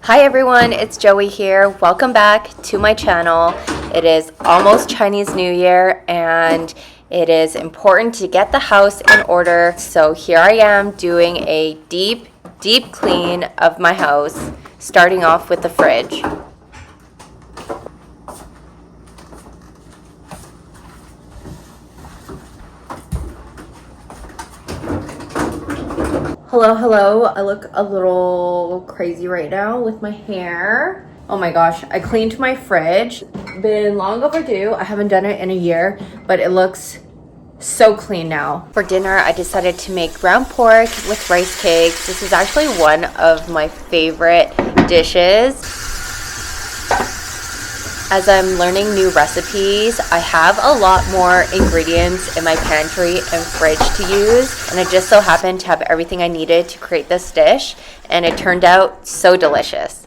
Hi everyone, it's Joey here. Welcome back to my channel. It is almost Chinese New Year and it is important to get the house in order. So here I am doing a deep clean of my house, starting off with the fridge. Hello. I look a little crazy right now with my hair. Oh my gosh, I cleaned my fridge. Been long overdue. I haven't done it in a year, but it looks so clean now. For dinner, I decided to make ground pork with rice cakes. This is actually one of my favorite dishes. As I'm learning new recipes, I have a lot more ingredients in my pantry and fridge to use, and I just so happened to have everything I needed to create this dish, and it turned out so delicious.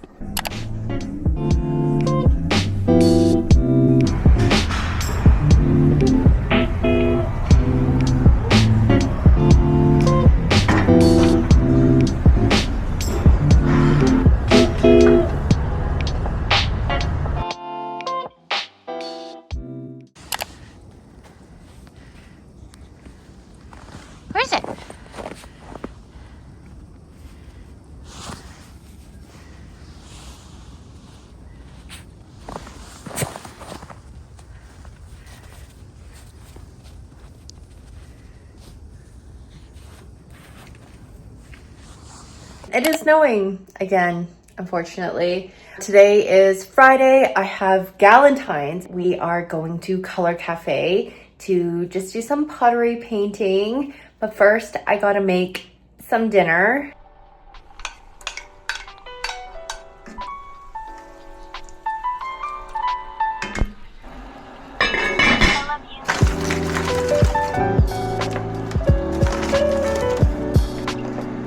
Where is it? It is snowing again, unfortunately. Today is Friday. I have Galentine's. We are going to Color Cafe to just do some pottery painting. But first, I gotta make some dinner.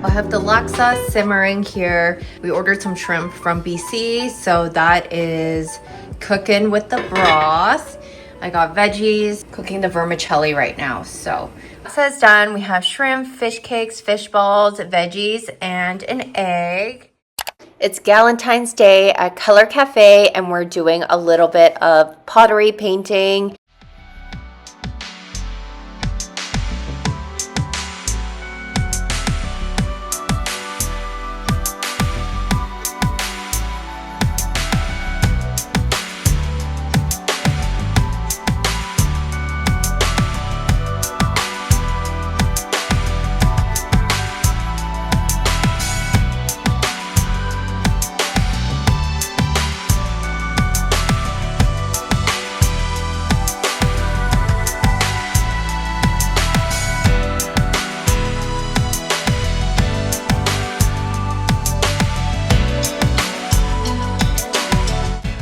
I have the laksa simmering here. We ordered some shrimp from BC, so that is cooking with the broth. I got veggies, cooking the vermicelli right now. So laksa is done. We have shrimp, fish cakes, fish balls, veggies, and an egg. It's Galentine's Day at Color Cafe, and we're doing a little bit of pottery painting.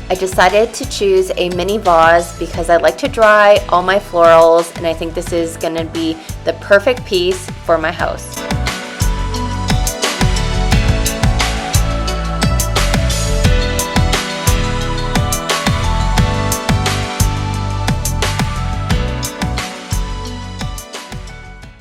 I decided to choose a mini vase because I like to dry all my florals, and I think this is going to be the perfect piece for my house.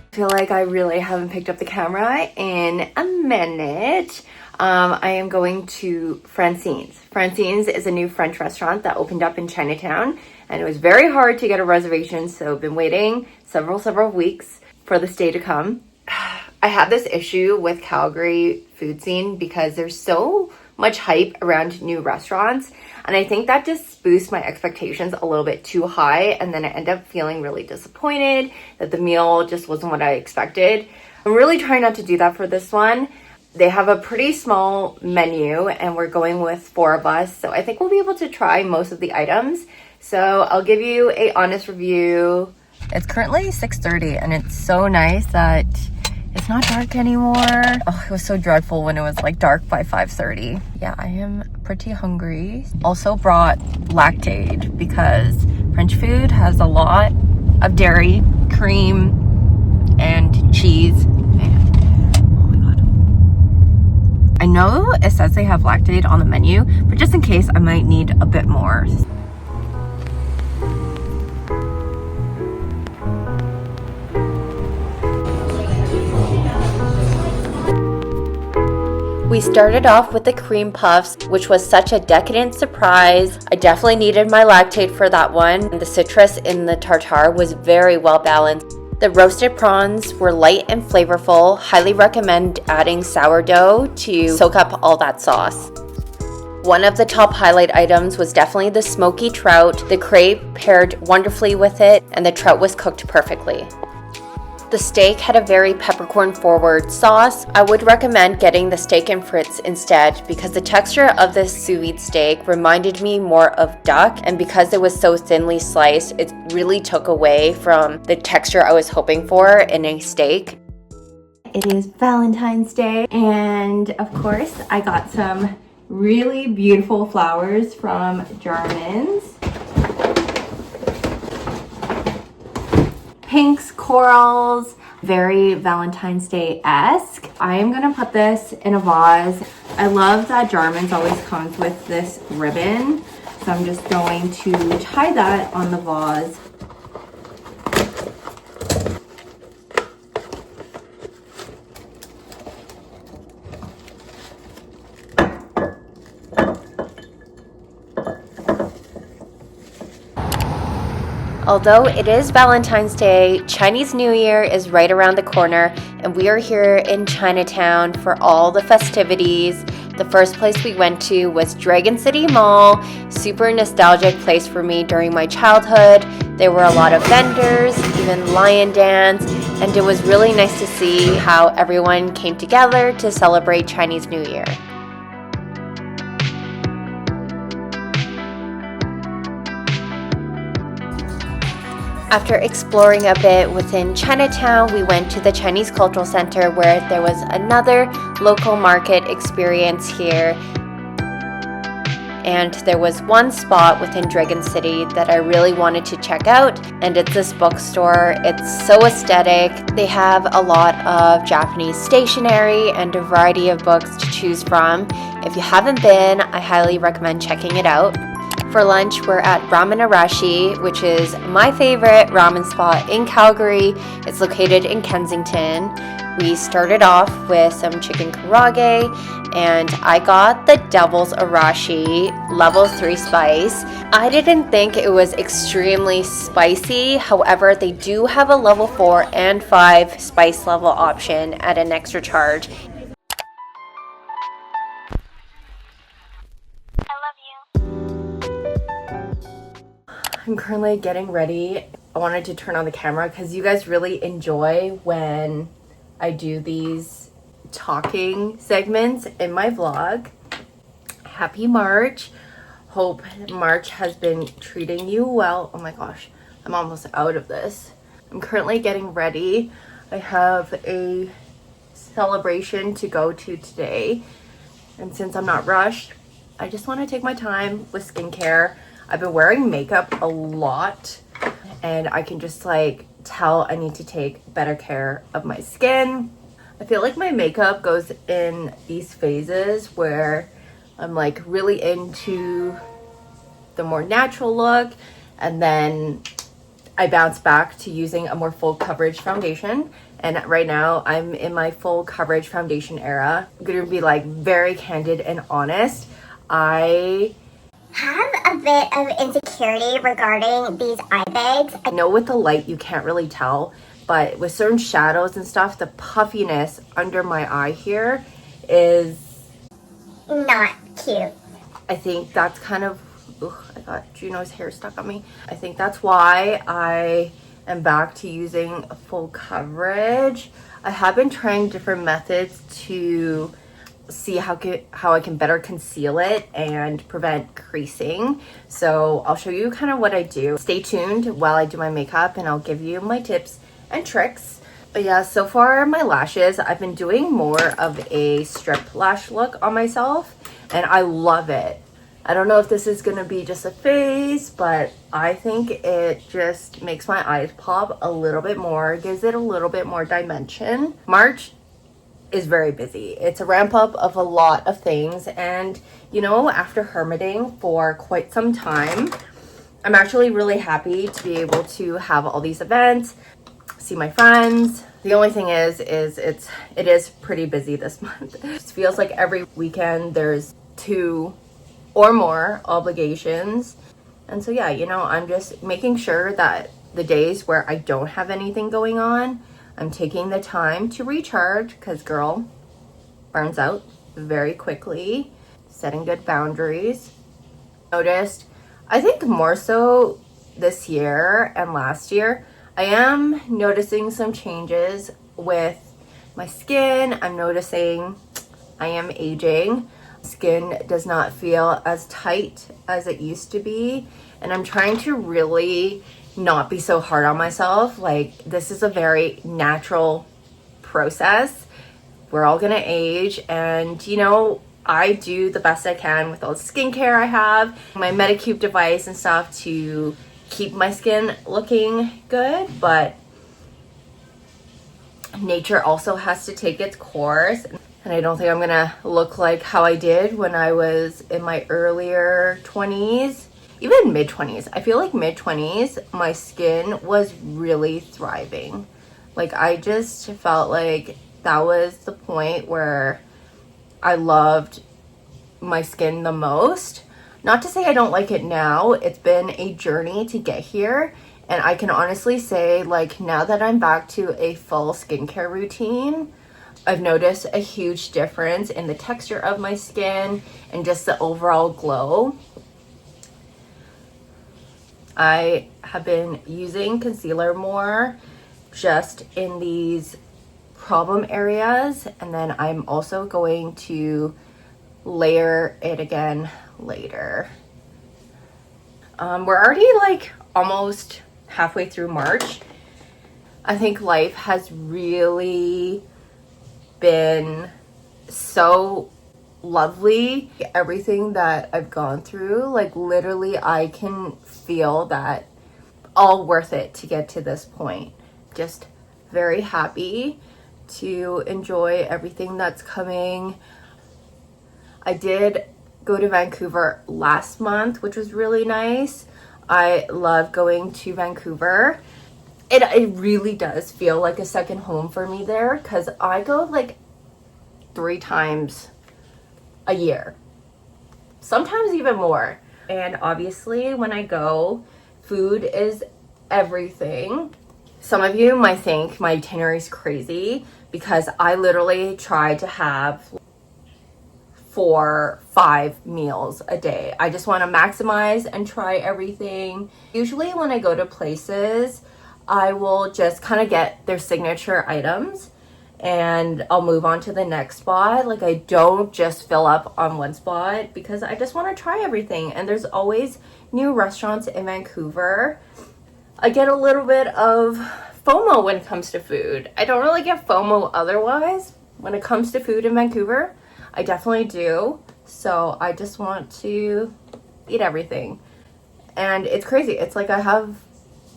I feel like I really haven't picked up the camera in a minute. I am going to Francines. Francines is a new French restaurant that opened up in Chinatown, and it was very hard to get a reservation, so I've been waiting several weeks for this day to come. I have this issue with Calgary food scene because there's so much hype around new restaurants, and I think that just boosts my expectations a little bit too high, and then I end up feeling really disappointed that the meal just wasn't what I expected. I'm really trying not to do that for this one. They have a pretty small menu, and we're going with 4 of us, so I think we'll be able to try most of the items. So I'll give you an honest review. It's currently 6:30, and it's so nice that it's not dark anymore. Oh, it was so dreadful when it was like dark by 5:30. Yeah, I am pretty hungry. Also brought LIQWYD because French food has a lot of dairy, cream, and cheese. I know it says they have LIQWYD on the menu, but just in case, I might need a bit more. We started off with the cream puffs, which was such a decadent surprise. I definitely needed my lactate for that one. The citrus in the tartare was very well balanced. The roasted prawns were light and flavorful. Highly recommend adding sourdough to soak up all that sauce. One of the top highlight items was definitely the smoky trout. The crepe paired wonderfully with it, and the trout was cooked perfectly. The steak had a very peppercorn forward sauce. I would recommend getting the steak and frites instead because the texture of this sous vide steak reminded me more of duck, and because it was so thinly sliced, it really took away from the texture I was hoping for in a steak. It is Valentine's Day, and of course I got some really beautiful flowers from Germans. Pinks, corals, very Valentine's Day-esque. I am gonna put this in a vase. I love that Jarman's always comes with this ribbon, so I'm just going to tie that on the vase. Although it is Valentine's Day, Chinese New Year is right around the corner, and we are here in Chinatown for all the festivities. The first place we went to was Dragon City Mall, super nostalgic place for me during my childhood. There were a lot of vendors, even lion dance, and it was really nice to see how everyone came together to celebrate Chinese New Year. After exploring a bit within Chinatown, we went to the Chinese Cultural Center where there was another local market experience here. And there was one spot within Dragon City that I really wanted to check out, and it's this bookstore. It's so aesthetic. They have a lot of Japanese stationery and a variety of books to choose from. If you haven't been, I highly recommend checking it out. For lunch, we're at Ramen Arashi, which is my favorite ramen spot in Calgary. It's located in Kensington. We started off with some chicken karage, and I got the Devil's Arashi level 3 spice. I didn't think it was extremely spicy. However, they do have a level 4 and 5 spice level option at an extra charge. I'm currently getting ready. I wanted to turn on the camera because you guys really enjoy when I do these talking segments in my vlog. Happy March. Hope March has been treating you well. Oh my gosh, I'm almost out of this. I'm currently getting ready. I have a celebration to go to today, and since I'm not rushed, I just want to take my time with skincare. I've been wearing makeup a lot, and I can just like tell I need to take better care of my skin. I feel like my makeup goes in these phases where I'm like really into the more natural look, and then I bounce back to using a more full coverage foundation. And right now I'm in my full coverage foundation era. I'm gonna be like very candid and honest. I have a bit of insecurity regarding these eye bags. I know with the light you can't really tell, but with certain shadows and stuff, the puffiness under my eye here is not cute. I think that's kind of, I got Juno's hair stuck on me. I think that's why I am back to using full coverage. I have been trying different methods to see how I can better conceal it and prevent creasing. So I'll show you kind of what I do. Stay tuned while I do my makeup, and I'll give you my tips and tricks. But yeah, so far my lashes, I've been doing more of a strip lash look on myself, and I love it. I don't know if this is gonna be just a phase, but I think it just makes my eyes pop a little bit more, gives it a little bit more dimension. March is very busy. It's a ramp up of a lot of things, and you know, after hermiting for quite some time, I'm actually really happy to be able to have all these events, see my friends, The only thing is it is pretty busy this month. It feels like every weekend there's 2 or more obligations. And so yeah, you know, I'm just making sure that the days where I don't have anything going on, I'm taking the time to recharge, because girl burns out very quickly. Setting good boundaries. Noticed, I think more so this year and last year, I am noticing some changes with my skin. I'm noticing I am aging. Skin does not feel as tight as it used to be. And I'm trying to really not be so hard on myself. Like, this is a very natural process. We're all gonna age, and you know, I do the best I can with all the skincare I have, my Medicube device and stuff to keep my skin looking good, but nature also has to take its course. And I don't think I'm gonna look like how I did when I was in my earlier 20s, even mid 20s. I feel like mid 20s, my skin was really thriving. Like, I just felt like that was the point where I loved my skin the most. Not to say I don't like it now. It's been a journey to get here. And I can honestly say, like, now that I'm back to a full skincare routine, I've noticed a huge difference in the texture of my skin and just the overall glow. I have been using concealer more just in these problem areas, and then I'm also going to layer it again later. We're already like almost halfway through March. I think life has really been so lovely. Everything that I've gone through, like, literally I can feel that all worth it to get to this point. Just very happy to enjoy everything that's coming. I did go to Vancouver last month, which was really nice. I love going to Vancouver. It really does feel like a second home for me there, because I go like 3 times a year, sometimes even more. And obviously when I go, food is everything. Some of you might think my itinerary is crazy because I literally try to have 4-5 meals a day. I just want to maximize and try everything. Usually when I go to places, I will just kind of get their signature items and I'll move on to the next spot. Like, I don't just fill up on one spot because I just want to try everything. And there's always new restaurants in Vancouver. I get a little bit of FOMO when it comes to food. I don't really get FOMO otherwise. When it comes to food in Vancouver, I definitely do. So I just want to eat everything. And it's crazy. It's like I have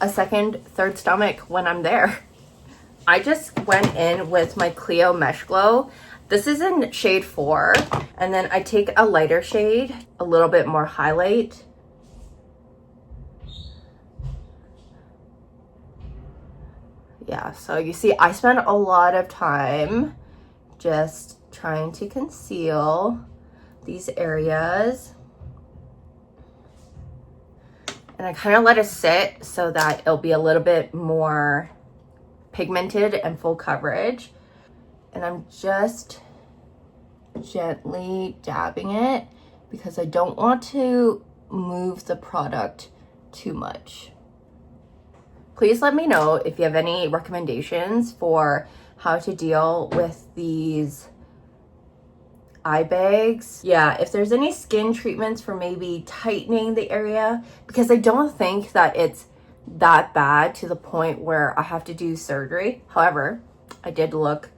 a second, third stomach when I'm there. I just went in with my Clio Mesh Glow. This is in shade 4. And then I take a lighter shade, a little bit more highlight. Yeah, so you see, I spent a lot of time just trying to conceal these areas. And I kind of let it sit so that it'll be a little bit more pigmented and full coverage. And I'm just gently dabbing it because I don't want to move the product too much. Please let me know if you have any recommendations for how to deal with these eye bags. Yeah, if there's any skin treatments for maybe tightening the area, because I don't think that it's that bad to the point where I have to do surgery. However, I did look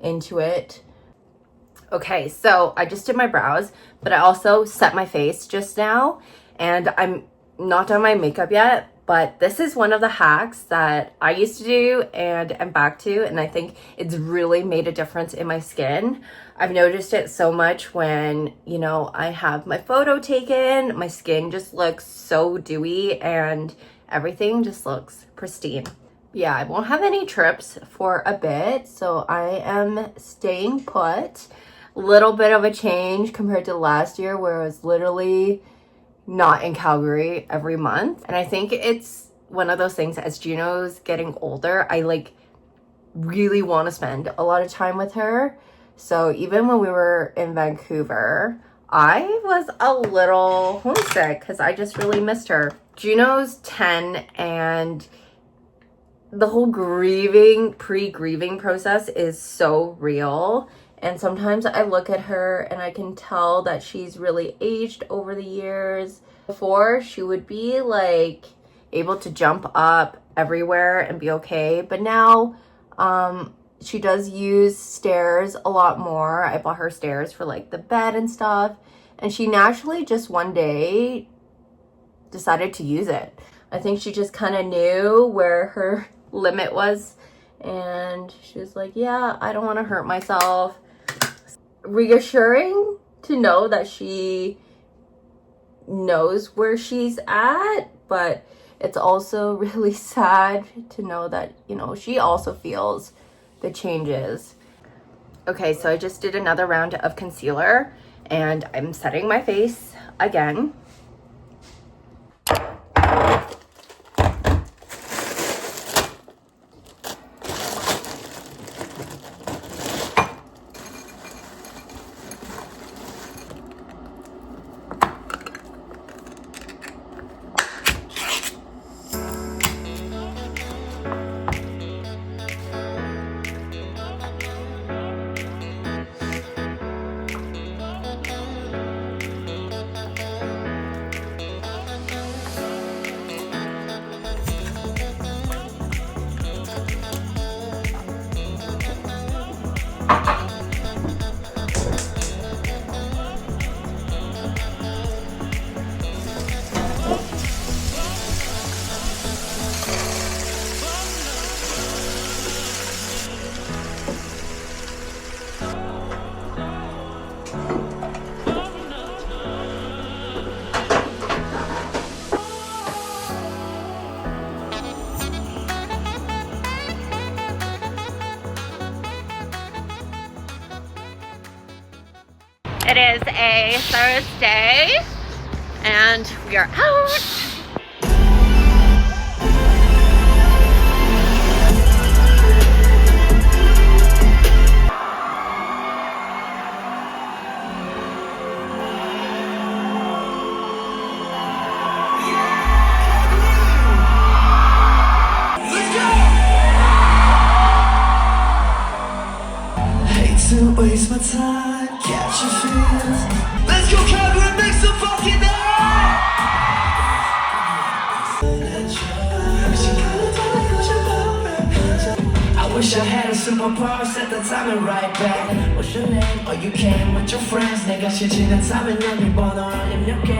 into it. Okay, so I just did my brows, but I also set my face just now, and I'm not done my makeup yet. But this is one of the hacks that I used to do and am back to, and I think it's really made a difference in my skin. I've noticed it so much when, you know, I have my photo taken, my skin just looks so dewy and everything just looks pristine. yeah, I won't have any trips for a bit, so I am staying put. Little bit of a change compared to last year where I was literally not in Calgary every month. And I think it's one of those things, as Juno's getting older, I like really want to spend a lot of time with her. So even when we were in Vancouver, I was a little homesick because I just really missed her. Juno's 10, and the whole pre-grieving process is so real. And sometimes I look at her and I can tell that she's really aged over the years. Before, she would be like able to jump up everywhere and be okay. But now, she does use stairs a lot more. I bought her stairs for like the bed and stuff. And she naturally just one day decided to use it. I think she just kind of knew where her limit was. And she was like, yeah, I don't want to hurt myself. Reassuring to know that she knows where she's at, but it's also really sad to know that, you know, she also feels the changes. Okay, so I just did another round of concealer and I'm setting my face again. It is a Thursday and we are out. To waste my time, catch your feels. Let's go Calgary and make some fucking noise. I wish I had a superpower, set the timing right back. What's your name? Or you came with your friends. 내가 싫지는 time 넌 네 번호를 입력해.